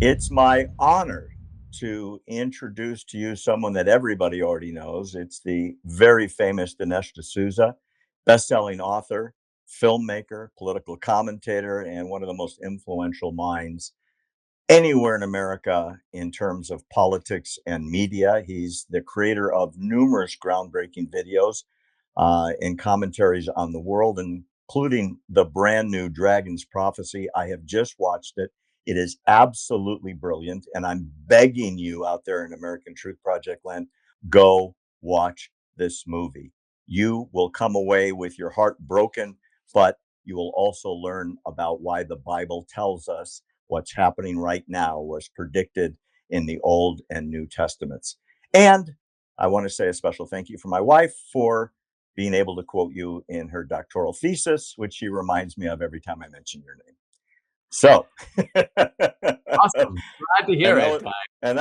It's my honor to introduce to you someone that everybody already knows. It's the very famous Dinesh D'Souza, best-selling author, filmmaker, political commentator, and one of the most influential minds anywhere in America in terms of politics and media. He's the creator of numerous groundbreaking videos and commentaries on the world, including the brand new Dragon's Prophecy. I have just watched it. It is absolutely brilliant. And I'm begging you out there in American Truth Project land, go watch this movie. You will come away with your heart broken, but you will also learn about why the Bible tells us what's happening right now was predicted in the Old and New Testaments. And I want to say a special thank you for my wife for being able to quote you in her doctoral thesis, which she reminds me of every time I mention your name. So, Awesome. Glad to and hear that it.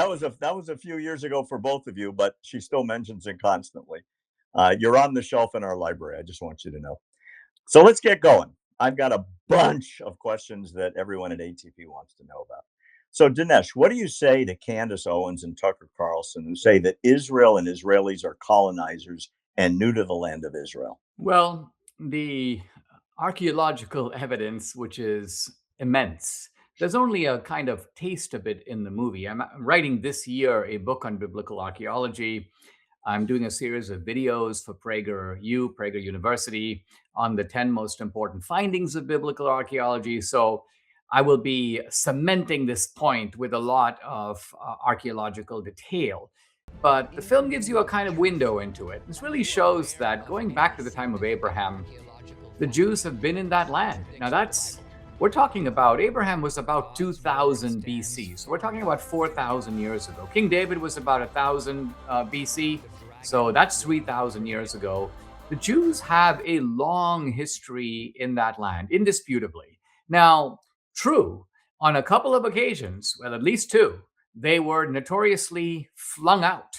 was that was a few years ago for both of you, but she still mentions it constantly. You're on the shelf in our library. I just want you to know. So let's get going. I've got a bunch of questions that everyone at ATP wants to know about. So, Dinesh, what do you say to Candace Owens and Tucker Carlson who say that Israel and Israelis are colonizers and new to the land of Israel? Well, the archaeological evidence, which is immense, there's only a kind of taste of it in the movie. I'm writing this year a book on biblical archaeology. I'm doing a series of videos for Prager University, on the 10 most important findings of biblical archaeology. So I will be cementing this point with a lot of archaeological detail. But the film gives you a kind of window into it. This really shows that going back to the time of Abraham, the Jews have been in that land. Now, we're talking about Abraham was about 2000 BC. So we're talking about 4,000 years ago. King David was about 1000 BC. So that's 3,000 years ago. The Jews have a long history in that land, indisputably. Now, true, on a couple of occasions, well, at least two, they were notoriously flung out,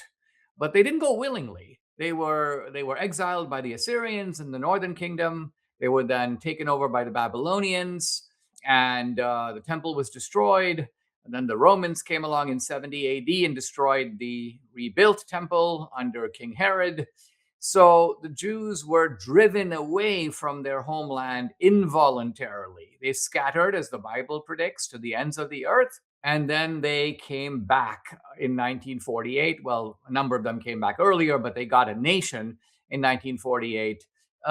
but they didn't go willingly. They were exiled by the Assyrians in the northern kingdom. They were then taken over by the Babylonians, and the temple was destroyed. And then the Romans came along in 70 AD and destroyed the rebuilt temple under King Herod. So the Jews were driven away from their homeland involuntarily. They scattered, as the Bible predicts, to the ends of the earth. And then they came back in 1948. Well, a number of them came back earlier, but they got a nation in 1948,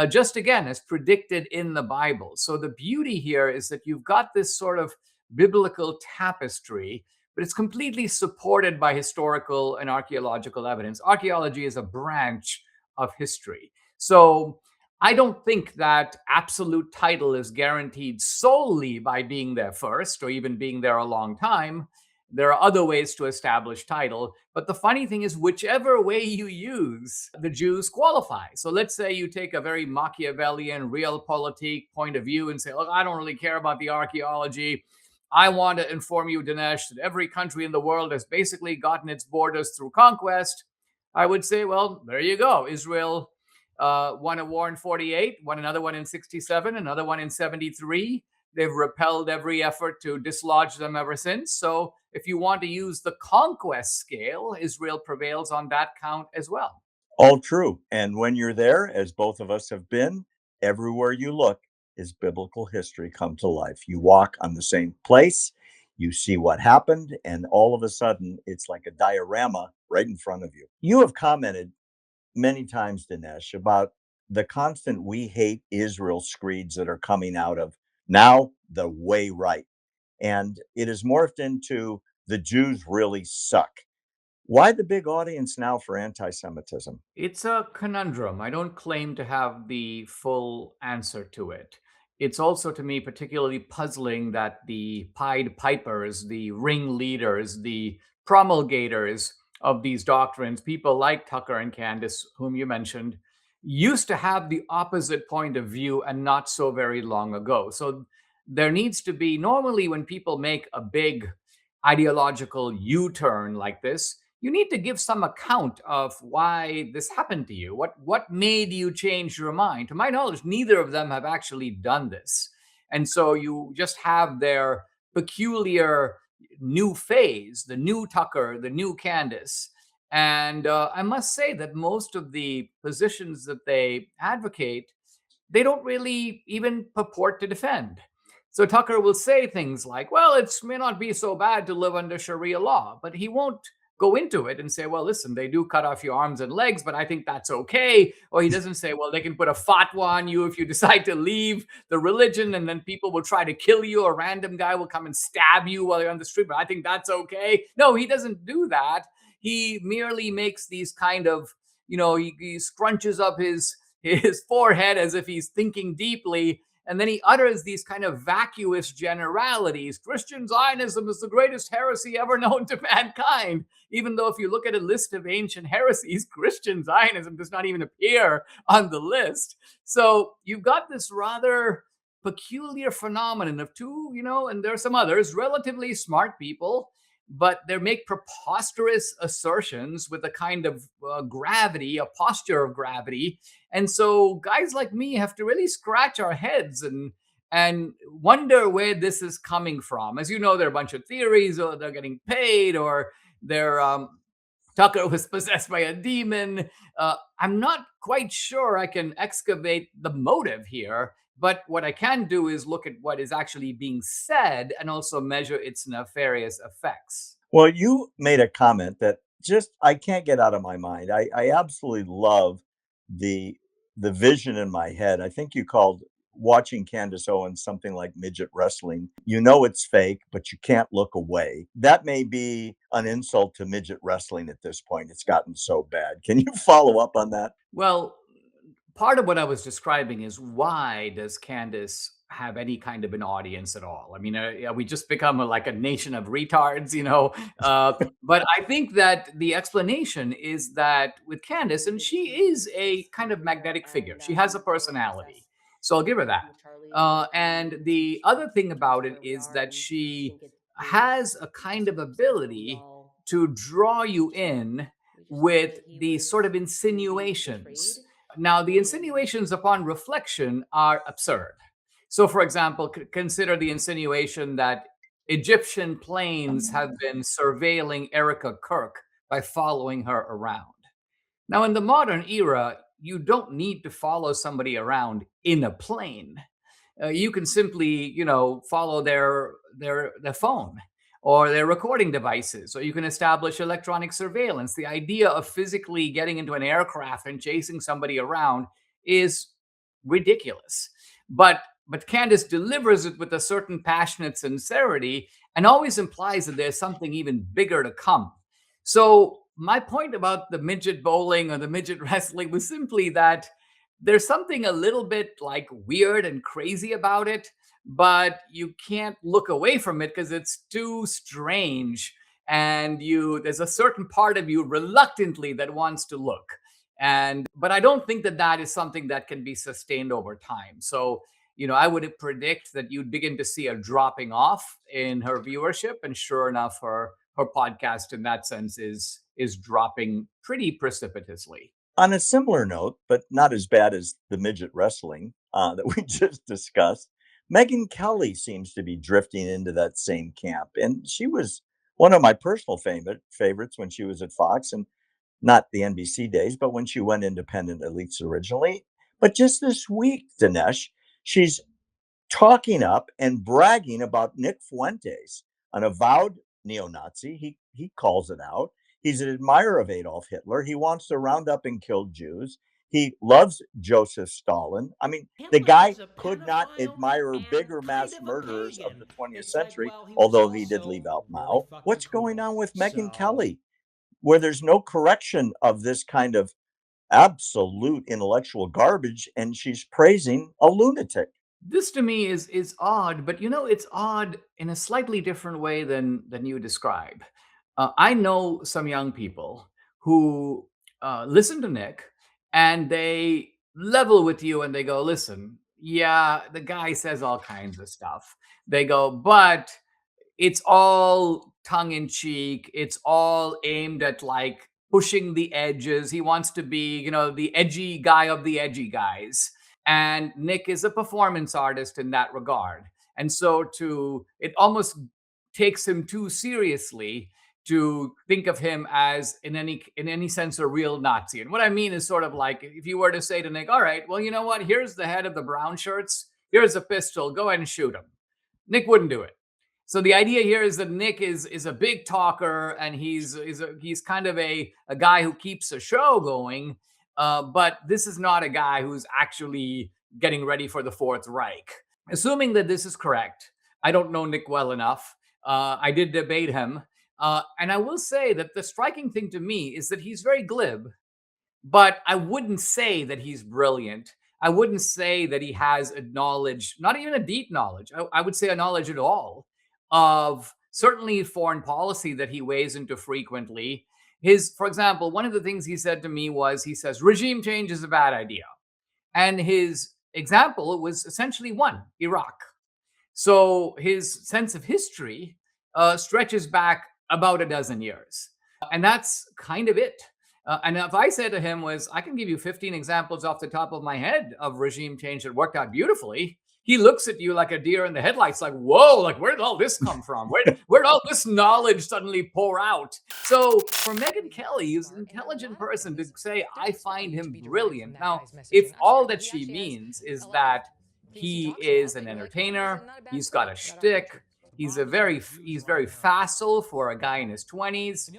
just again, as predicted in the Bible. So the beauty here is that you've got this sort of biblical tapestry, but it's completely supported by historical and archaeological evidence. Archaeology is a branch of history. So I don't think that absolute title is guaranteed solely by being there first or even being there a long time. There are other ways to establish title. But the funny thing is, whichever way you use, the Jews qualify. So let's say you take a very Machiavellian, realpolitik point of view and say, look, I don't really care about the archaeology. I want to inform you, Dinesh, that every country in the world has basically gotten its borders through conquest. I would say, well, there you go. Israel won a war in 48, won another one in 67, another one in 73. They've repelled every effort to dislodge them ever since. So if you want to use the conquest scale, Israel prevails on that count as well. All true. And when you're there, as both of us have been, everywhere you look is biblical history come to life. You walk on the same place, you see what happened, and all of a sudden it's like a diorama right in front of you. You have commented many times, Dinesh, about the constant "we hate Israel" screeds that are coming out of now the way right. And it is morphed into the Jews really suck. Why the big audience now for anti Semitism? It's a conundrum. I don't claim to have the full answer to it. It's also, to me, particularly puzzling that the Pied Pipers, the ringleaders, the promulgators of these doctrines, people like Tucker and Candace, whom you mentioned, used to have the opposite point of view and not so very long ago. So there needs to be, normally, when people make a big ideological U turn like this, you need to give some account of why this happened to you. What made you change your mind? To my knowledge, neither of them have actually done this. And so you just have their peculiar new phase, the new Tucker, the new Candace. And I must say that most of the positions that they advocate, they don't really even purport to defend. So Tucker will say things like, well, it may not be so bad to live under Sharia law, but he won't go into it and say, well, listen, they do cut off your arms and legs, but I think that's okay. Or he doesn't say, well, they can put a fatwa on you if you decide to leave the religion, and then people will try to kill you. A random guy will come and stab you while you're on the street, but I think that's okay. No, he doesn't do that. He merely makes these kind of, he scrunches up his forehead as if he's thinking deeply, and then he utters these kind of vacuous generalities. Christian Zionism is the greatest heresy ever known to mankind. Even though, if you look at a list of ancient heresies, Christian Zionism does not even appear on the list. So you've got this rather peculiar phenomenon of two, and there are some others, relatively smart people, but they make preposterous assertions with a kind of gravity, a posture of gravity. And so guys like me have to really scratch our heads and wonder where this is coming from. As you know, there are a bunch of theories, or they're getting paid, or they're Tucker was possessed by a demon. I'm not quite sure I can excavate the motive here, but what I can do is look at what is actually being said and also measure its nefarious effects. Well, you made a comment that just I can't get out of my mind. I absolutely love the the vision in my head. I think you called watching Candace Owens something like midget wrestling. You know it's fake, but you can't look away. That may be an insult to midget wrestling at this point. It's gotten so bad. Can you follow up on that? Well, part of what I was describing is, why does Candace have any kind of an audience at all? I mean, yeah, we just become like a nation of retards, you know? But I think that the explanation is that with Candace, and she is a kind of magnetic figure, she has a personality. So I'll give her that. And the other thing about it is that she has a kind of ability to draw you in with these sort of insinuations. Now, the insinuations upon reflection are absurd. So, for example, consider the insinuation that Egyptian planes have been surveilling Erica Kirk by following her around. Now, in the modern era, you don't need to follow somebody around in a plane. You can simply, follow their phone or their recording devices, or you can establish electronic surveillance. The idea of physically getting into an aircraft and chasing somebody around is ridiculous. But Candace delivers it with a certain passionate sincerity and always implies that there's something even bigger to come. So my point about the midget bowling or the midget wrestling was simply that there's something a little bit like weird and crazy about it, but you can't look away from it because it's too strange. And there's a certain part of you reluctantly that wants to look. But I don't think that that is something that can be sustained over time. So, I would predict that you'd begin to see a dropping off in her viewership. And sure enough, her podcast in that sense is dropping pretty precipitously. On a similar note, but not as bad as the midget wrestling that we just discussed, Megan Kelly seems to be drifting into that same camp. And she was one of my personal favorites when she was at Fox, and not the NBC days, but when she went independent, at least originally. But just this week, Dinesh, she's talking up and bragging about Nick Fuentes, an avowed neo-Nazi. He calls it out. He's an admirer of Adolf Hitler. He wants to round up and kill Jews. He loves Joseph Stalin. I mean, the Hitler guy was a could not pedophile admire and bigger kind mass of a murderers of the pagan. 20th It's like, century, well, he was although he did leave also out really Mao. fucking What's going cool. on with Megyn So Kelly, where there's no correction of this kind of absolute intellectual garbage, and she's praising a lunatic? This to me is odd, but it's odd in a slightly different way than you describe. I know some young people who listen to Nick and they level with you and they go, listen, yeah, the guy says all kinds of stuff. They go, but it's all tongue in cheek. It's all aimed at like pushing the edges. He wants to be, the edgy guy of the edgy guys. And Nick is a performance artist in that regard. And so it almost takes him too seriously to think of him as in any sense a real Nazi. And what I mean is sort of like if you were to say to Nick, all right, well, you know what? Here's the head of the brown shirts. Here's a pistol. Go ahead and shoot him. Nick wouldn't do it. So the idea here is that Nick is a big talker, and he's kind of a guy who keeps a show going. But this is not a guy who's actually getting ready for the Fourth Reich. Assuming that this is correct, I don't know Nick well enough. I did debate him, and I will say that the striking thing to me is that he's very glib, but I wouldn't say that he's brilliant. I wouldn't say that he has a knowledge, not even a deep knowledge. I would say a knowledge at all of certainly foreign policy that he weighs into frequently. For example, one of the things he said to me was he says, regime change is a bad idea. And his example was essentially one Iraq. So his sense of history stretches back about a dozen years. And that's kind of it. And if I said to him was, I can give you 15 examples off the top of my head of regime change that worked out beautifully. He looks at you like a deer in the headlights, like, whoa, like where did all this come from? Where did all this knowledge suddenly pour out? So for Megyn Kelly, who's an intelligent person, to say, I find him brilliant. Now, if all that she means is that he is an entertainer, he's got a shtick, he's very facile for a guy in his 20s.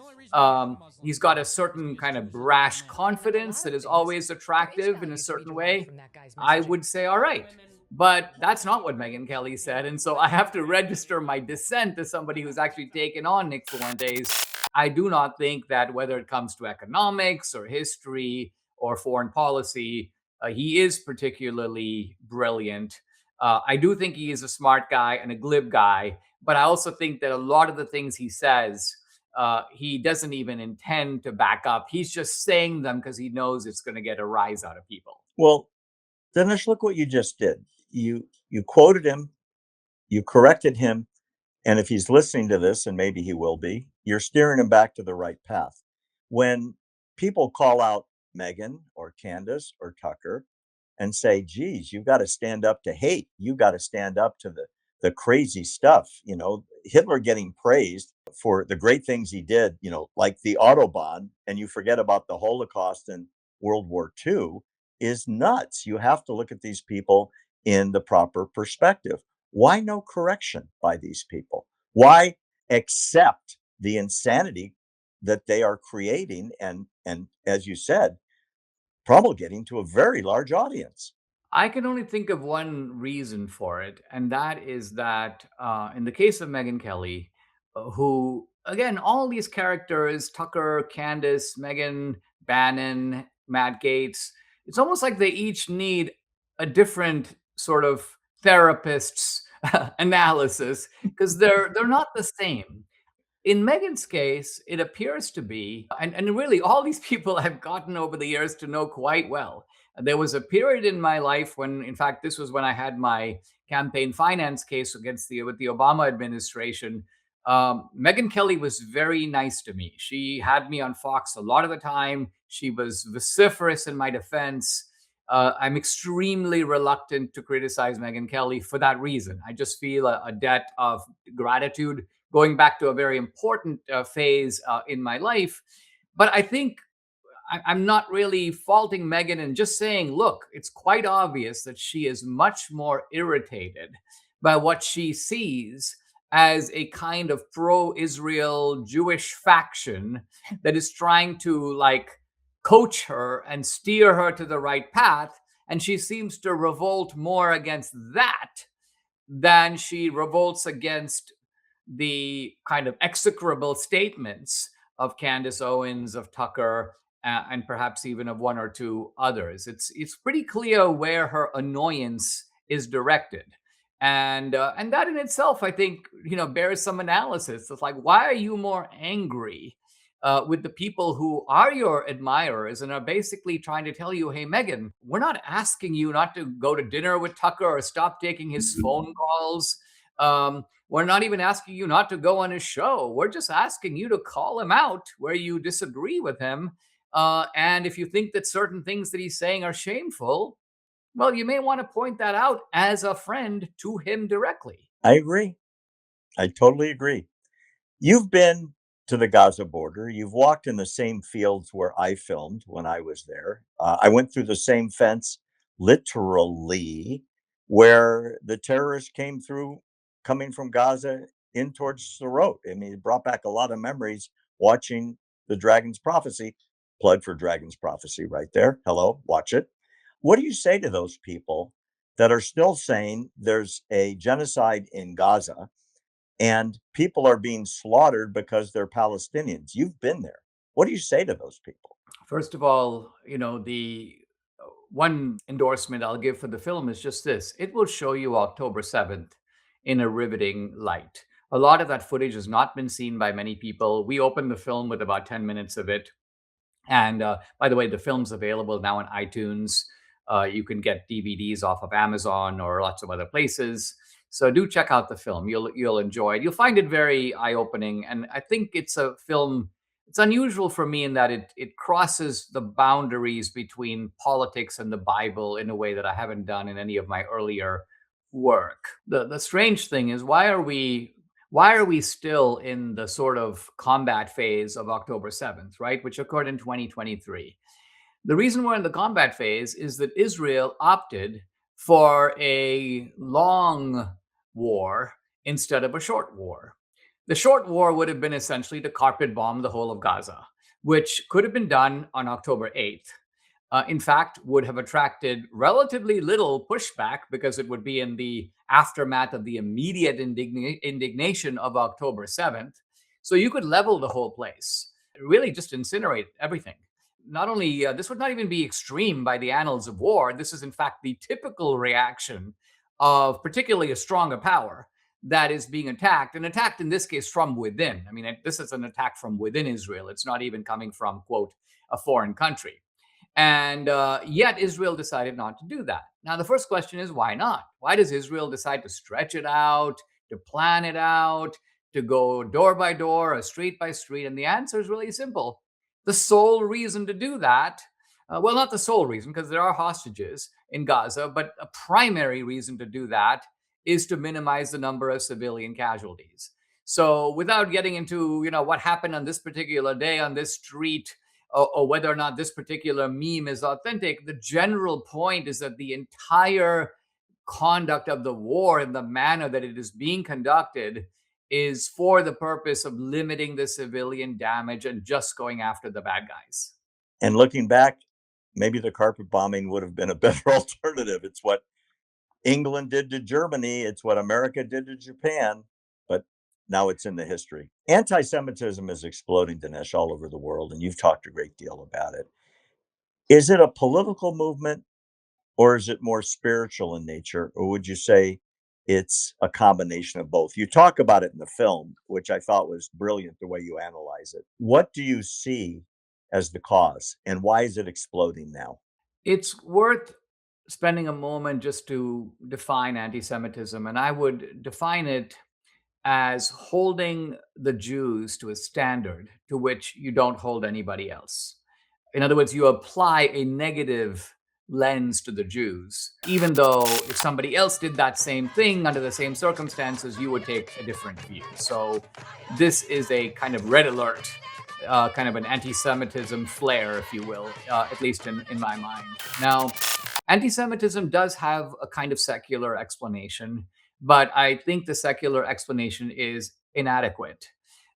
He's got a certain kind of brash confidence that is always attractive in a certain way. I would say, all right. But that's not what Megyn Kelly said. And so I have to register my dissent as somebody who's actually taken on Nick Fuentes. I do not think that whether it comes to economics or history or foreign policy, he is particularly brilliant. I do think he is a smart guy and a glib guy, but I also think that a lot of the things he says, he doesn't even intend to back up. He's just saying them because he knows it's going to get a rise out of people. Well, Dinesh, look what you just did. You quoted him, you corrected him, and if he's listening to this, and maybe he will be, you're steering him back to the right path. When people call out Megan or Candace or Tucker and say, geez, you've got to stand up to hate. You've got to stand up to the crazy stuff. Hitler getting praised for the great things he did, like the Autobahn, and you forget about the Holocaust and World War II is nuts. You have to look at these people in the proper perspective. Why no correction by these people? Why accept the insanity that they are creating and as you said, promulgating to a very large audience? I can only think of one reason for it, and that is that in the case of Megyn Kelly, who, again, all these characters Tucker, Candace, Megan, Bannon, Matt Gates it's almost like they each need a different sort of therapist's analysis because they're not the same. In Megan's case, it appears to be, and really all these people I've gotten over the years to know quite well. There was a period in my life when, in fact, this was when I had my campaign finance case with the Obama administration. Megyn Kelly was very nice to me. She had me on Fox a lot of the time. She was vociferous in my defense. I'm extremely reluctant to criticize Megyn Kelly for that reason. I just feel a debt of gratitude going back to a very important phase in my life. But I think I'm not really faulting Megyn and just saying, look, it's quite obvious that she is much more irritated by what she sees as a kind of pro-Israel Jewish faction that is trying to coach her and steer her to the right path. And she seems to revolt more against that than she revolts against the kind of execrable statements of Candace Owens, of Tucker, and perhaps even of one or two others. It's pretty clear where her annoyance is directed, and that in itself, I think, bears some analysis. It's like, why are you more angry with the people who are your admirers and are basically trying to tell you, hey, Megyn, we're not asking you not to go to dinner with Tucker or stop taking his phone calls. We're not even asking you not to go on his show. We're just asking you to call him out where you disagree with him. And if you think that certain things that he's saying are shameful, well, you may want to point that out as a friend to him directly. I agree. I totally agree. You've been to the Gaza border. You've walked in the same fields where I filmed when I was there. I went through the same fence, literally, where the terrorists came through, coming from Gaza in towards the road. I mean, it brought back a lot of memories watching the Dragon's Prophecy. Plug for Dragon's Prophecy right there. Hello, watch it. What do you say to those people that are still saying there's a genocide in Gaza and people are being slaughtered because they're Palestinians? You've been there. What do you say to those people? First of all, the one endorsement I'll give for the film is just this: it will show you October 7th in a riveting light. A lot of that footage has not been seen by many people. We opened the film with about 10 minutes of it. And by the way, the film's available now on iTunes. You can get DVDs off of Amazon or lots of other places. So do check out the film. You'll enjoy it. You'll find it very eye opening, and I think it's a film. It's unusual for me in that it crosses the boundaries between politics and the Bible in a way that I haven't done in any of my earlier work. The strange thing is, why are we still in the sort of combat phase of October 7th, right? Which occurred in 2023. The reason we're in the combat phase is that Israel opted for a long war instead of a short war. The short war would have been essentially to carpet bomb the whole of Gaza, which could have been done on October 8th. In fact, would have attracted relatively little pushback because it would be in the aftermath of the immediate indignation of October 7th. So you could level the whole place, really just incinerate everything. Not only, this would not even be extreme by the annals of war. This is, in fact, the typical reaction of particularly a stronger power that is being attacked, and attacked in this case from within. I mean, this is an attack from within Israel. It's not even coming from, quote, a foreign country. And yet Israel decided not to do that. Now, the first question is, why not? Why does Israel decide to stretch it out, to plan it out, to go door by door or street by street? And the answer is really simple. The sole reason to do that, well, not the sole reason, because there are hostages in Gaza, but a primary reason to do that is to minimize the number of civilian casualties. So, without getting into what happened on this particular day on this street, or whether or not this particular meme is authentic, the general point is that the entire conduct of the war and the manner that it is being conducted is for the purpose of limiting the civilian damage and just going after the bad guys. And looking back, maybe the carpet bombing would have been a better alternative. It's what England did to Germany, it's what America did to Japan, but now it's in the history. Anti Semitism is exploding, Dinesh, all over the world, and you've talked a great deal about it. Is it a political movement or is it more spiritual in nature? Or would you say it's a combination of both? You talk about it in the film, which I thought was brilliant the way you analyze it. What do you see as the cause and why is it exploding now? It's worth spending a moment just to define anti Semitism, and I would define it as holding the Jews to a standard to which you don't hold anybody else. In other words, you apply a negative lens to the Jews, even though if somebody else did that same thing under the same circumstances, you would take a different view. So, this is a kind of red alert, kind of an anti Semitism flare, if you will, at least in my mind. Now, anti Semitism does have a kind of secular explanation, but I think the secular explanation is inadequate.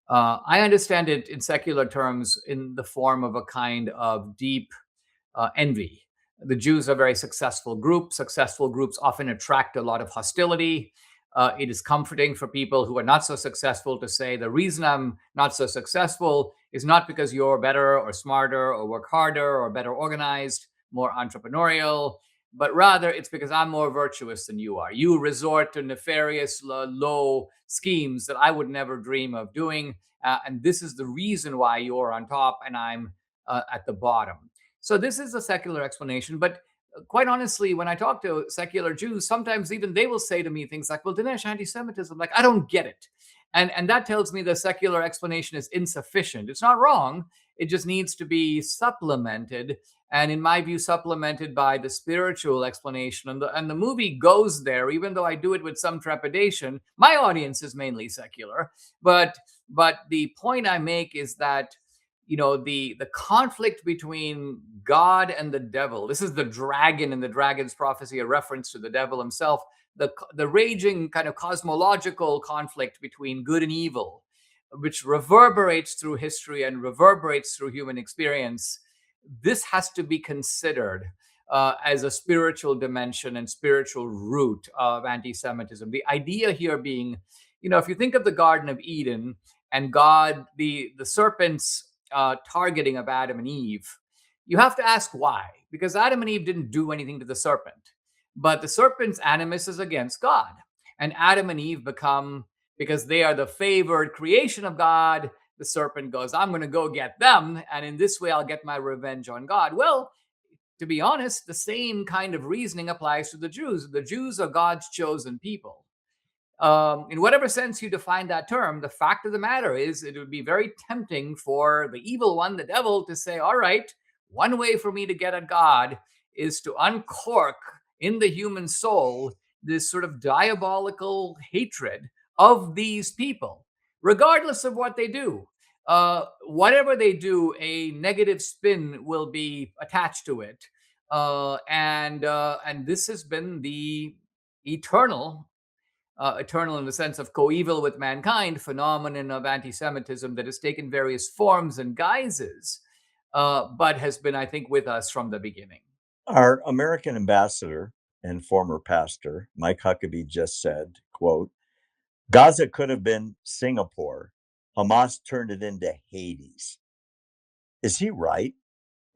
I understand it in secular terms in the form of a kind of deep envy. The Jews are a very successful group. Successful groups often attract a lot of hostility. It is comforting for people who are not so successful to say, the reason I'm not so successful is not because you're better or smarter or work harder or better organized, more entrepreneurial, but rather it's because I'm more virtuous than you are. You resort to nefarious, low schemes that I would never dream of doing. And this is the reason why you're on top and I'm at the bottom. So this is a secular explanation. But quite honestly, when I talk to secular Jews, sometimes even they will say to me things like, well, Dinesh, anti-Semitism, like, I don't get it. And that tells me the secular explanation is insufficient. It's not wrong. It just needs to be supplemented, and in my view, supplemented by the spiritual explanation. And the movie goes there, even though I do it with some trepidation. My audience is mainly secular, but the point I make is that the conflict between God and the devil. This is the dragon in the dragon's prophecy, a reference to the devil himself. The raging kind of cosmological conflict between good and evil, which reverberates through history and reverberates through human experience. This has to be considered as a spiritual dimension and spiritual root of anti-Semitism. The idea here being, if you think of the Garden of Eden and God, the serpent's targeting of Adam and Eve, you have to ask why. Because Adam and Eve didn't do anything to the serpent, but the serpent's animus is against God. And Adam and Eve become, because they are the favored creation of God, the serpent goes, I'm going to go get them. And in this way, I'll get my revenge on God. Well, to be honest, the same kind of reasoning applies to the Jews. The Jews are God's chosen people. In whatever sense you define that term, the fact of the matter is it would be very tempting for the evil one, the devil, to say, all right, one way for me to get at God is to uncork in the human soul this sort of diabolical hatred of these people, regardless of what they do. Whatever they do, a negative spin will be attached to it. And this has been the eternal eternal in the sense of coeval with mankind phenomenon of anti-Semitism that has taken various forms and guises, but has been, I think, with us from the beginning. Our American ambassador and former pastor, Mike Huckabee, just said, quote, Gaza could have been Singapore. Hamas turned it into Hades. Is he right?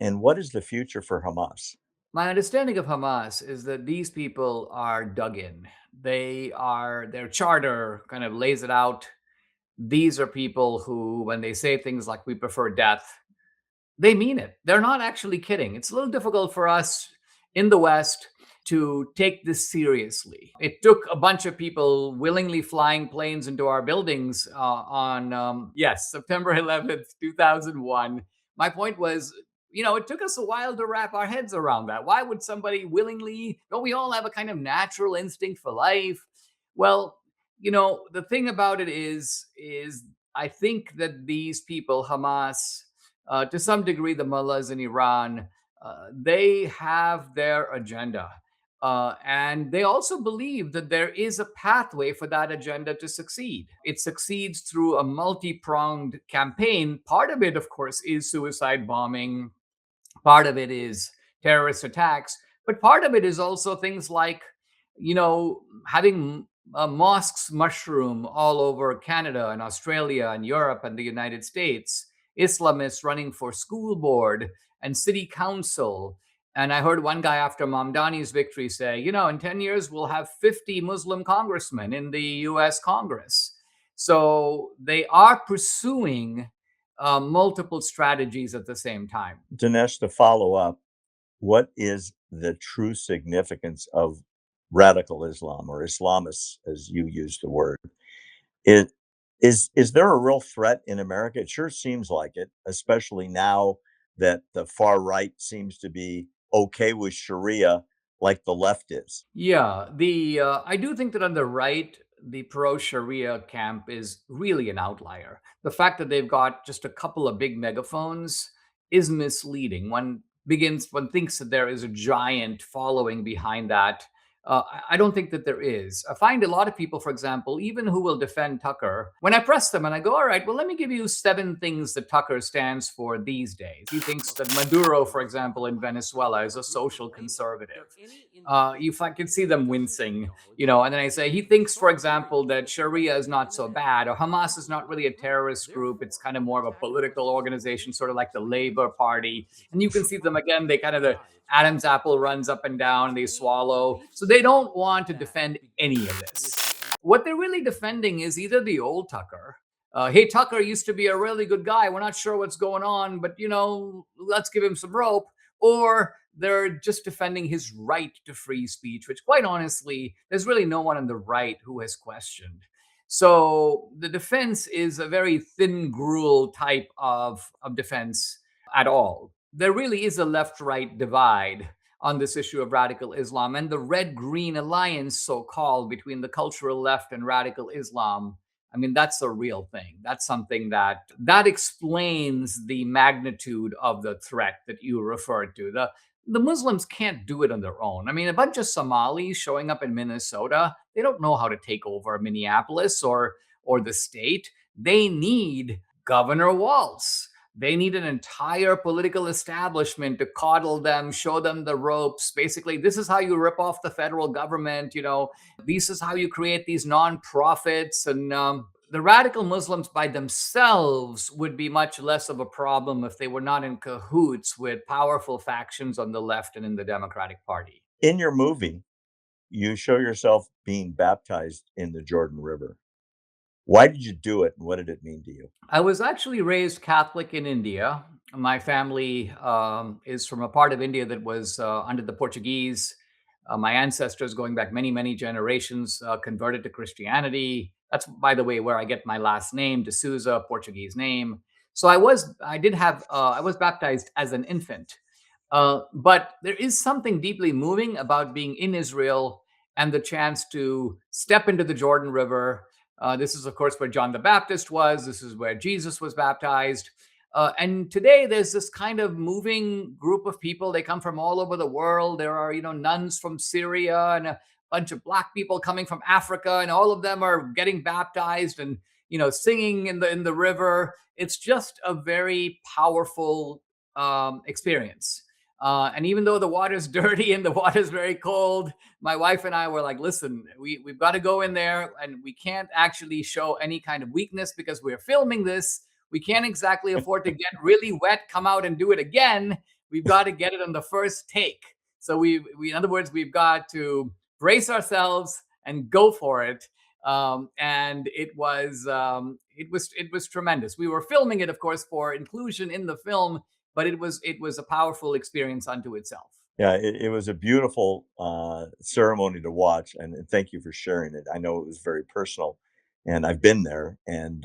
And what is the future for Hamas? My understanding of Hamas is that these people are dug in. Their charter kind of lays it out. These are people who, when they say things like we prefer death, they mean it. They're not actually kidding. It's a little difficult for us in the West to take this seriously. It took a bunch of people willingly flying planes into our buildings on, yes, September 11th, 2001. My point was, it took us a while to wrap our heads around that. Why would somebody willingly, don't we all have a kind of natural instinct for life? Well, the thing about it is I think that these people, Hamas, to some degree, the mullahs in Iran, they have their agenda. And they also believe that there is a pathway for that agenda to succeed. It succeeds through a multi pronged campaign. Part of it, of course, is suicide bombing, part of it is terrorist attacks, but part of it is also things like, having mosques mushroom all over Canada and Australia and Europe and the United States, Islamists running for school board and city council. And I heard one guy after Mamdani's victory say, in 10 years, we'll have 50 Muslim congressmen in the US Congress. So they are pursuing multiple strategies at the same time. Dinesh, to follow up, what is the true significance of radical Islam or Islamists, as you use the word? It, is there a real threat in America? It sure seems like it, especially now that the far right seems to be okay with Sharia like the left is. Yeah, the I do think that on the right, the pro Sharia camp is really an outlier. The fact that they've got just a couple of big megaphones is misleading. One thinks that there is a giant following behind that. I don't think that there is. I find a lot of people, for example, even who will defend Tucker, when I press them and I go, all right, well, let me give you 7 things that Tucker stands for these days. He thinks that Maduro, for example, in Venezuela is a social conservative. Can see them wincing, and then I say, he thinks, for example, that Sharia is not so bad, or Hamas is not really a terrorist group. It's kind of more of a political organization, sort of like the Labour Party. And you can see them again, the Adam's apple runs up and down, and they swallow. So they don't want to defend any of this. What they're really defending is either the old Tucker. Hey, Tucker used to be a really good guy. We're not sure what's going on, but let's give him some rope. Or they're just defending his right to free speech, which, quite honestly, there's really no one on the right who has questioned. So the defense is a very thin gruel type of defense at all. There really is a left right divide on this issue of radical Islam, and the red green alliance, so called, between the cultural left and radical Islam. I mean, that's a real thing. That's something that explains the magnitude of the threat that you referred to. The Muslims can't do it on their own. I mean, a bunch of Somalis showing up in Minnesota, they don't know how to take over Minneapolis or the state. They need Governor Walz. They need an entire political establishment to coddle them, show them the ropes. Basically, this is how you rip off the federal government. This is how you create these nonprofits. And the radical Muslims by themselves would be much less of a problem if they were not in cahoots with powerful factions on the left and in the Democratic Party. In your movie, you show yourself being baptized in the Jordan River. Why did you do it, and what did it mean to you? I was actually raised Catholic in India. My family is from a part of India that was under the Portuguese. My ancestors, going back many, many generations, converted to Christianity. That's, by the way, where I get my last name, D'Souza, Portuguese name. So I was baptized as an infant. But there is something deeply moving about being in Israel and the chance to step into the Jordan River. This is, of course, where John the Baptist was. This is where Jesus was baptized. And today there's this kind of moving group of people. They come from all over the world. There are, nuns from Syria and a bunch of black people coming from Africa, and all of them are getting baptized and singing in the river. It's just a very powerful experience. And even though the water's dirty and the water's very cold, my wife and I were like, listen, we've got to go in there, and we can't actually show any kind of weakness because we're filming this. We can't exactly afford to get really wet, come out and do it again. We've got to get it on the first take. So in other words, we've got to brace ourselves and go for it. And it was tremendous. We were filming it, of course, for inclusion in the film, but it was a powerful experience unto itself. Yeah, it was a beautiful, ceremony to watch, and thank you for sharing it. I know it was very personal, and I've been there, and,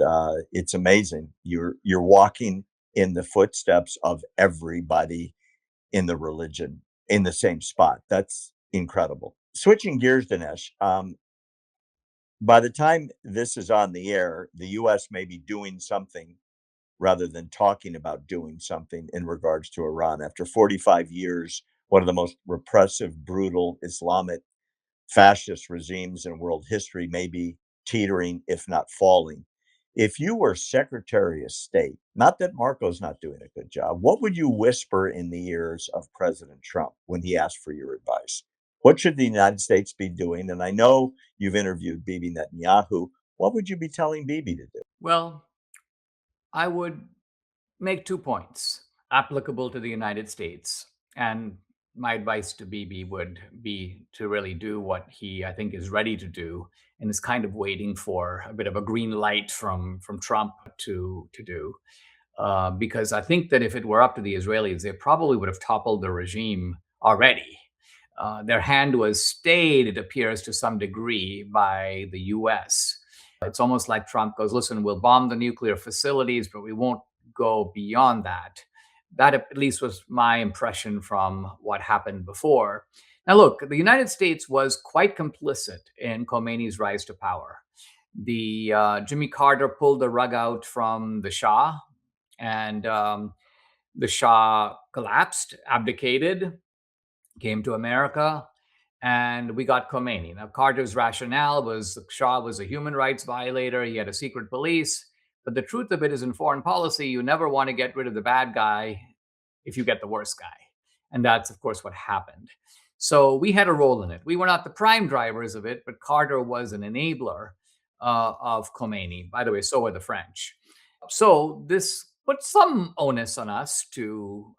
it's amazing. You're walking in the footsteps of everybody in the religion in the same spot. That's incredible. Switching gears, Dinesh, by the time this is on the air, the US may be doing something rather than talking about doing something in regards to Iran. After 45 years, one of the most repressive, brutal Islamic fascist regimes in world history may be teetering, if not falling. If you were Secretary of State, not that Marco's not doing a good job, what would you whisper in the ears of President Trump when he asked for your advice? What should the United States be doing? And I know you've interviewed Bibi Netanyahu. What would you be telling Bibi to do? Well, I would make 2 points applicable to the United States. And my advice to Bibi would be to really do what he, I think, is ready to do and is kind of waiting for a bit of a green light from Trump to do. Because I think that if it were up to the Israelis, they probably would have toppled the regime already. Their hand was stayed, it appears, to some degree by the US. It's almost like Trump goes, listen, we'll bomb the nuclear facilities, but we won't go beyond that. That at least was my impression from what happened before. Now, look, the United States was quite complicit in Khomeini's rise to power. The Jimmy Carter pulled the rug out from the Shah, and the Shah collapsed, abdicated, came to America, and we got Khomeini. Now, Carter's rationale was Shah was a human rights violator. He had a secret police. But the truth of it is, in foreign policy, you never want to get rid of the bad guy if you get the worst guy. And that's, of course, what happened. So we had a role in it. We were not the prime drivers of it, but Carter was an enabler of Khomeini. By the way, so were the French. So this puts some onus on us to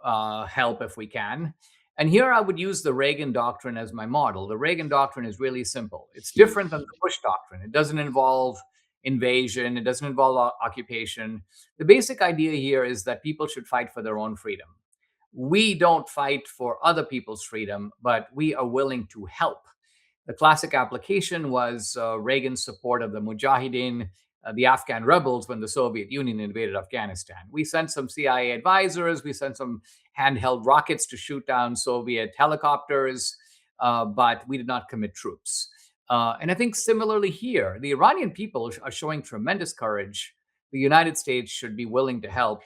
help if we can. And here I would use the Reagan doctrine as my model. The Reagan doctrine is really simple. It's different than the Bush doctrine. It doesn't involve invasion, it doesn't involve occupation. The basic idea here is that people should fight for their own freedom. We don't fight for other people's freedom, but we are willing to help. The classic application was Reagan's support of the Mujahideen, the Afghan rebels, when the Soviet Union invaded Afghanistan. We sent some CIA advisors, we sent some handheld rockets to shoot down Soviet helicopters, but we did not commit troops. And I think similarly here, the Iranian people are showing tremendous courage. The United States should be willing to help,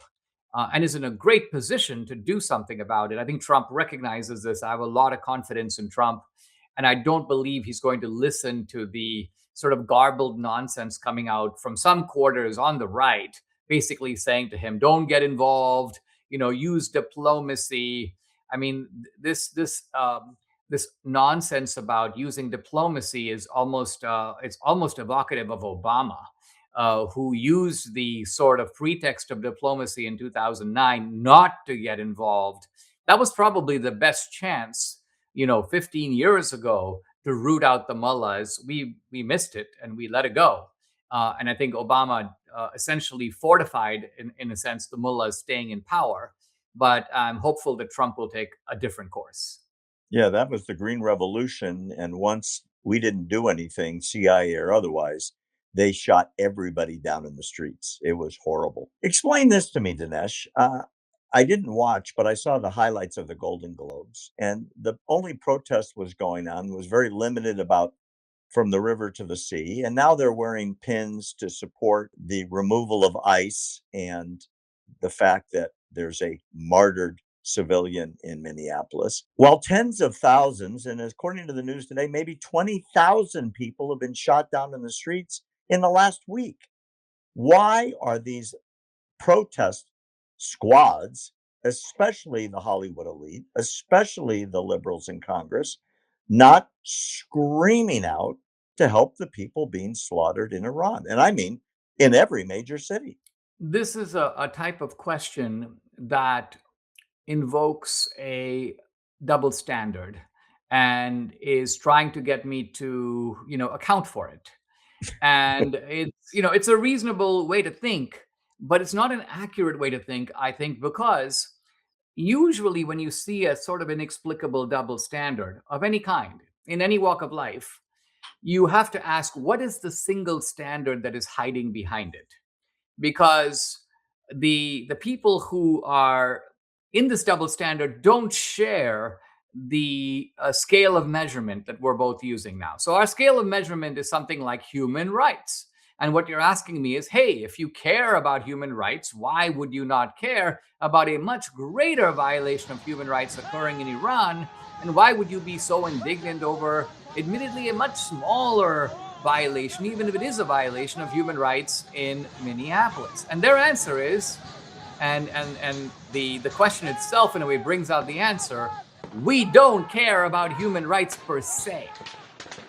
and is in a great position to do something about it. I think Trump recognizes this. I have a lot of confidence in Trump, and I don't believe he's going to listen to the sort of garbled nonsense coming out from some quarters on the right, basically saying to him, "Don't get involved. Use diplomacy." I mean, this nonsense about using diplomacy is almost evocative of Obama, who used the sort of pretext of diplomacy in 2009 not to get involved. That was probably the best chance, 15 years ago, to root out the mullahs. We missed it and we let it go. And I think Obama essentially fortified, in a sense, the mullahs staying in power. But I'm hopeful that Trump will take a different course. Yeah, that was the Green Revolution, and once we didn't do anything, CIA or otherwise, they shot everybody down in the streets. It was horrible. Explain this to me, Dinesh. I didn't watch, but I saw the highlights of the Golden Globes, and the only protest was going on was very limited about from the river to the sea, and now they're wearing pins to support the removal of ICE and the fact that there's a martyred civilian in Minneapolis. While tens of thousands, and according to the news today, maybe 20,000 people have been shot down in the streets in the last week. Why are these protest squads, especially the Hollywood elite, especially the liberals in Congress, not screaming out to help the people being slaughtered in Iran? And I mean, in every major city. This is a type of question that invokes a double standard and is trying to get me to account for it. And it's a reasonable way to think, but it's not an accurate way to think, I think, because usually when you see a sort of inexplicable double standard of any kind in any walk of life, you have to ask, what is the single standard that is hiding behind it? Because the people who are in this double standard don't share the scale of measurement that we're both using now. So our scale of measurement is something like human rights. And what you're asking me is, hey, if you care about human rights, why would you not care about a much greater violation of human rights occurring in Iran? And why would you be so indignant over, admittedly, a much smaller violation, even if it is a violation of human rights in Minneapolis? And their answer is, and the question itself in a way brings out the answer, we don't care about human rights per se.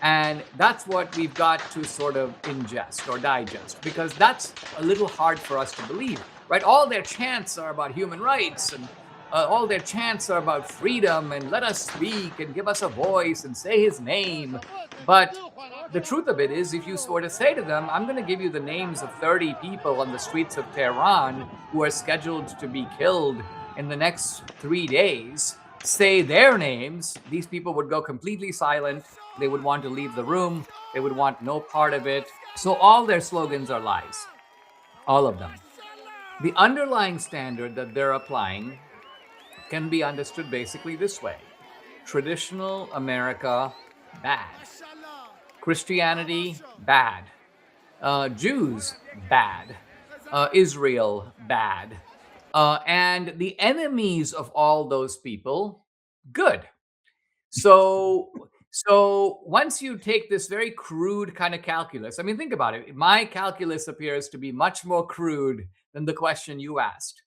And that's what we've got to sort of ingest or digest, because that's a little hard for us to believe, right? All their chants are about human rights, and all their chants are about freedom and let us speak and give us a voice and say his name. But the truth of it is, if you were to say to them, I'm going to give you the names of 30 people on the streets of Tehran who are scheduled to be killed in the next 3 days, say their names, these people would go completely silent. They would want to leave the room. They would want no part of it. So all their slogans are lies, all of them. The underlying standard that they're applying can be understood basically this way: traditional America, bad. Christianity, bad. Jews, bad. Israel, bad. And the enemies of all those people, good. So once you take this very crude kind of calculus, I mean, think about it. My calculus appears to be much more crude than the question you asked,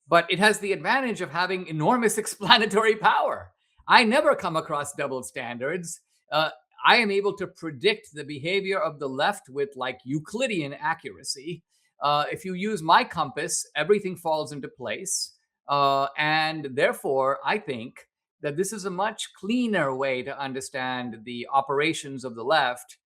but it has the advantage of having enormous explanatory power. I never come across double standards. Uh, I am able to predict the behavior of the left with like Euclidean accuracy. If you use my compass, everything falls into place. And therefore, I think that this is a much cleaner way to understand the operations of the left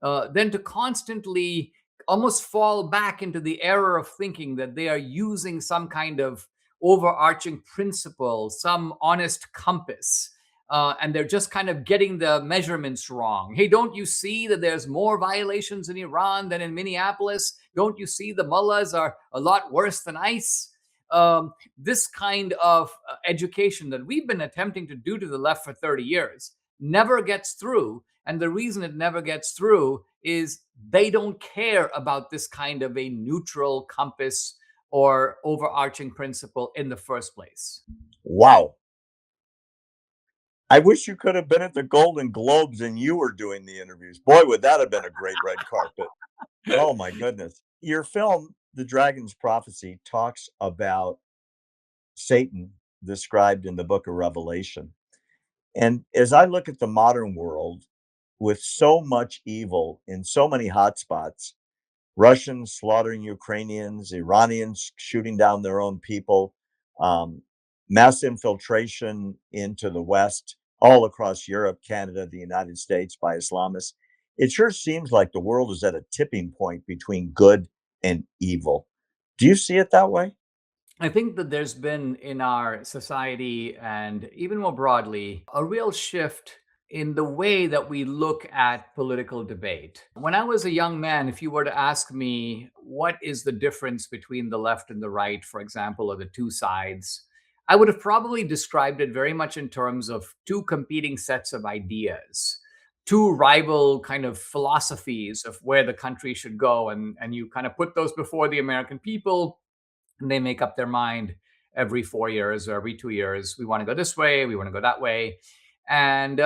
than to constantly almost fall back into the error of thinking that they are using some kind of overarching principle, some honest compass, and they're just kind of getting the measurements wrong. Hey, don't you see that there's more violations in Iran than in Minneapolis? Don't you see the mullahs are a lot worse than ICE? This kind of education that we've been attempting to do to the left for 30 years never gets through. And the reason it never gets through is they don't care about this kind of a neutral compass or overarching principle in the first place. Wow. I wish you could have been at the Golden Globes and you were doing the interviews. Boy, would that have been a great red carpet. Oh my goodness. Your film, The Dragon's Prophecy, talks about Satan described in the book of Revelation. And as I look at the modern world with so much evil in so many hotspots, Russians slaughtering Ukrainians, Iranians shooting down their own people, um, mass infiltration into the West, all across Europe, Canada, the United States by Islamists. It sure seems like the world is at a tipping point between good and evil. Do you see it that way? I think that there's been in our society and even more broadly a real shift in the way that we look at political debate. When I was a young man, if you were to ask me what is the difference between the left and the right, for example, or the two sides, I would have probably described it very much in terms of two competing sets of ideas, two rival kind of philosophies of where the country should go. And you kind of put those before the American people and they make up their mind every 4 years or every 2 years. We want to go this way. We want to go that way. And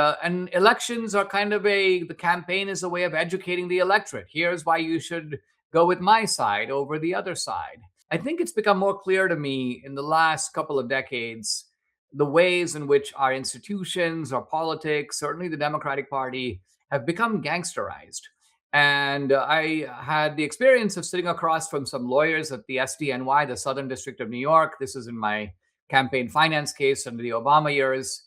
elections are kind of the campaign is a way of educating the electorate. Here's why you should go with my side over the other side. I think it's become more clear to me in the last couple of decades the ways in which our institutions, our politics, certainly the Democratic Party, have become gangsterized. And I had the experience of sitting across from some lawyers at the SDNY, the Southern District of New York. This is in my campaign finance case under the Obama years.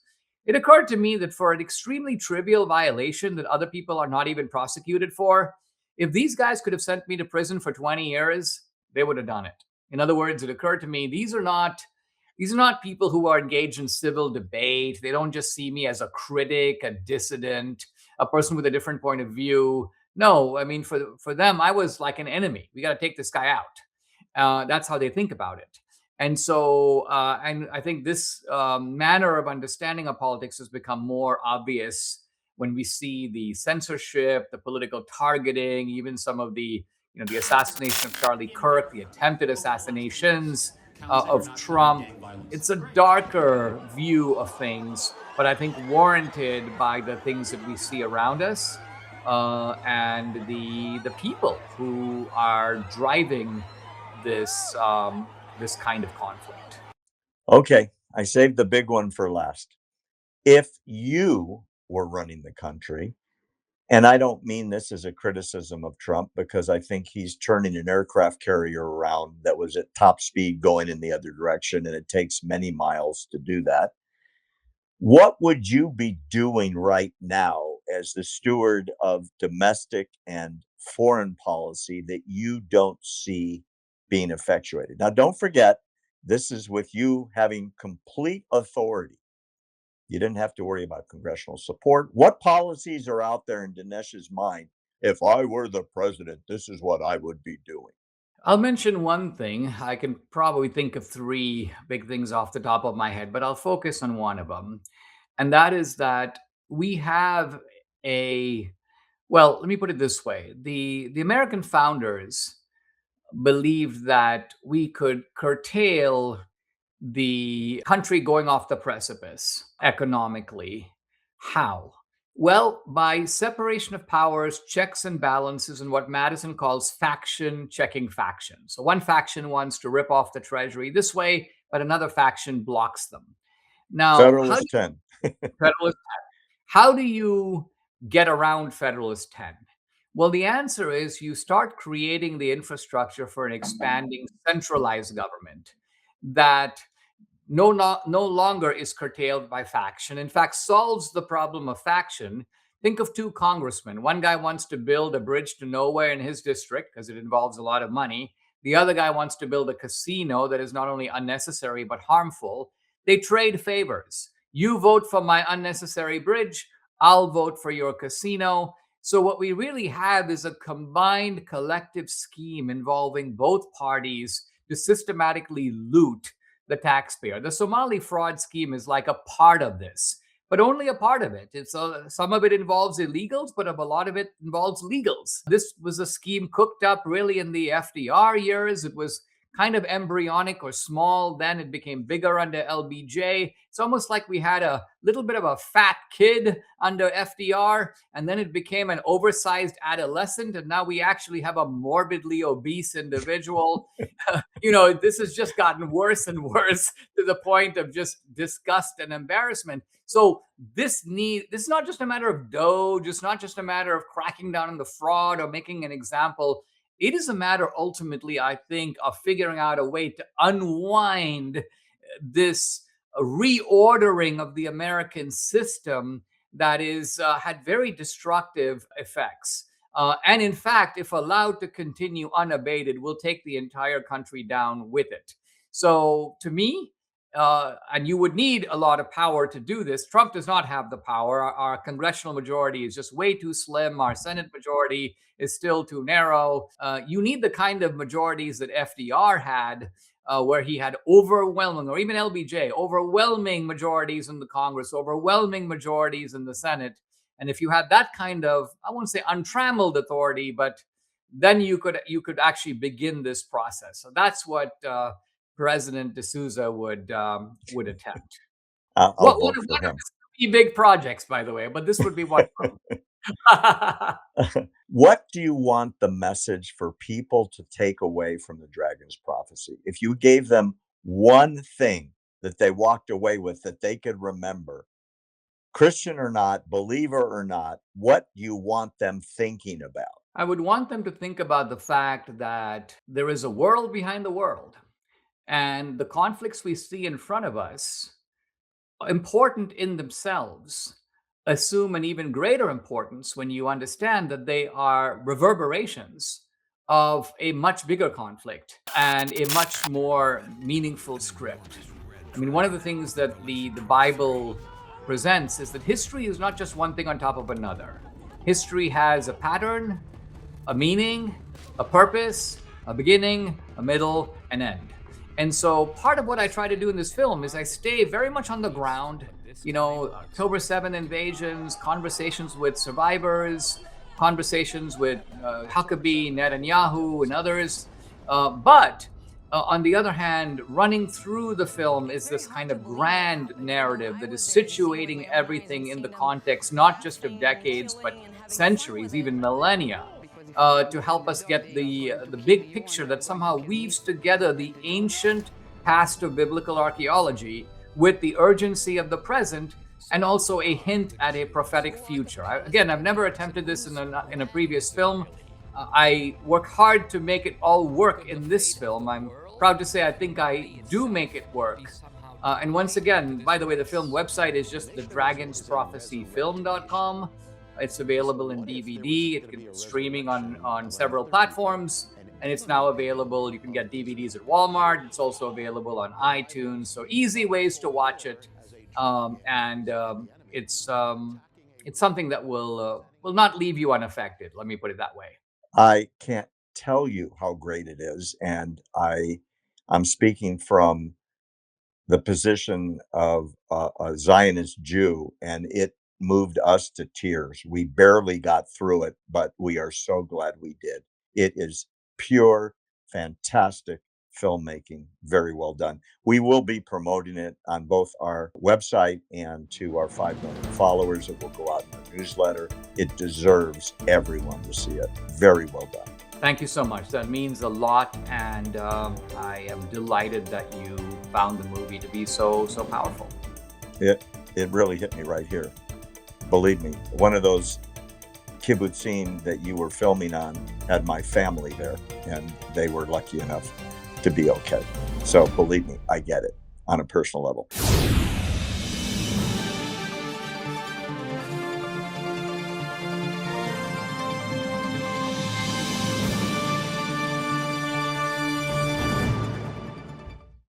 It occurred to me that for an extremely trivial violation that other people are not even prosecuted for, if these guys could have sent me to prison for 20 years, they would have done it. In other words, it occurred to me these are not people who are engaged in civil debate. They don't just see me as a critic, a dissident, a person with a different point of view. No, I mean for them, I was like an enemy. We got to take this guy out. That's how they think about it. And I think this manner of understanding of politics has become more obvious when we see the censorship, the political targeting, even some of the assassination of Charlie Kirk, the attempted assassinations of Trump. It's a darker view of things, but I think warranted by the things that we see around us and the people who are driving this kind of conflict. Okay, I saved the big one for last. If you were running the country, and I don't mean this as a criticism of Trump because I think he's turning an aircraft carrier around that was at top speed going in the other direction, and it takes many miles to do that. What would you be doing right now as the steward of domestic and foreign policy that you don't see being effectuated? Now, don't forget, this is with you having complete authority. You didn't have to worry about congressional support. What policies are out there in Dinesh's mind? If I were the president, this is what I would be doing. I'll mention one thing. I can probably think of three big things off the top of my head, but I'll focus on one of them. And that is that we have a, well, let me put it this way. The American founders believed that we could curtail the country going off the precipice economically. How? Well, by separation of powers, checks and balances, and what Madison calls faction checking faction. So one faction wants to rip off the treasury this way, but another faction blocks them. Now, Federalist 10. Federalist how do you get around Federalist 10? Well, the answer is you start creating the infrastructure for an expanding centralized government that no longer is curtailed by faction. In fact, solves the problem of faction. Think of two congressmen. One guy wants to build a bridge to nowhere in his district because it involves a lot of money. The other guy wants to build a casino that is not only unnecessary but harmful. They trade favors. You vote for my unnecessary bridge, I'll vote for your casino. So, what we really have is a combined collective scheme involving both parties to systematically loot the taxpayer. The Somali fraud scheme is like a part of this, but only a part of it. It's some of it involves illegals, but a lot of it involves legals. This was a scheme cooked up really in the FDR years. It was kind of embryonic or small. Then it became bigger under LBJ. It's almost like we had a little bit of a fat kid under FDR, and then it became an oversized adolescent, and now we actually have a morbidly obese individual. This has just gotten worse and worse to the point of just disgust and embarrassment. So this is not just a matter of Doge, it's not just a matter of cracking down on the fraud or making an example. It is a matter ultimately, I think, of figuring out a way to unwind this reordering of the American system that is had very destructive effects. And in fact, if allowed to continue unabated, will take the entire country down with it. So to me, and you would need a lot of power to do this. Trump does not have the power. Our congressional majority is just way too slim. Our Senate majority is still too narrow. You need the kind of majorities that FDR had, where he had overwhelming, or even LBJ, overwhelming majorities in the Congress, overwhelming majorities in the Senate. And if you had that kind of, I won't say untrammeled authority, but then you could actually begin this process. So that's what President D'Souza would attempt. I'll What vote one of for him. his three big projects, by the way, but this would be one of them. What do you want the message for people to take away from the dragon's prophecy? If you gave them one thing that they walked away with that they could remember, Christian or not, believer or not, what do you want them thinking about? I would want them to think about the fact that there is a world behind the world, and the conflicts we see in front of us, important in themselves, assume an even greater importance when you understand that they are reverberations of a much bigger conflict and a much more meaningful script. I mean, one of the things that the Bible presents is that history is not just one thing on top of another. History has a pattern, a meaning, a purpose, a beginning, a middle, an end. And so part of what I try to do in this film is I stay very much on the ground. October 7th invasions, conversations with survivors, conversations with Huckabee, Netanyahu, and others. But on the other hand, running through the film is this kind of grand narrative that is situating everything in the context, not just of decades, but centuries, even millennia, to help us get the big picture that somehow weaves together the ancient past of biblical archaeology with the urgency of the present, and also a hint at a prophetic future. I've never attempted this in a previous film. I work hard to make it all work in this film. I'm proud to say I think I do make it work. And once again, by the way, the film website is just thedragonsprophecyfilm.com. It's available in DVD. It's streaming on several platforms, and it's now available. You can get DVDs at Walmart. It's also available on iTunes. So easy ways to watch it, and it's something that will not leave you unaffected. Let me put it that way. I can't tell you how great it is, and I'm speaking from the position of a Zionist Jew, and it moved us to tears. We barely got through it, but we are so glad we did. It is pure, fantastic filmmaking. Very well done. We will be promoting it on both our website and to our 5 million followers. It will go out in our newsletter. It deserves everyone to see it. Very well done. Thank you so much. That means a lot, and I am delighted that you found the movie to be so powerful. It really hit me right here. Believe me, one of those kibbutzim that you were filming on had my family there, and they were lucky enough to be okay. So believe me, I get it on a personal level.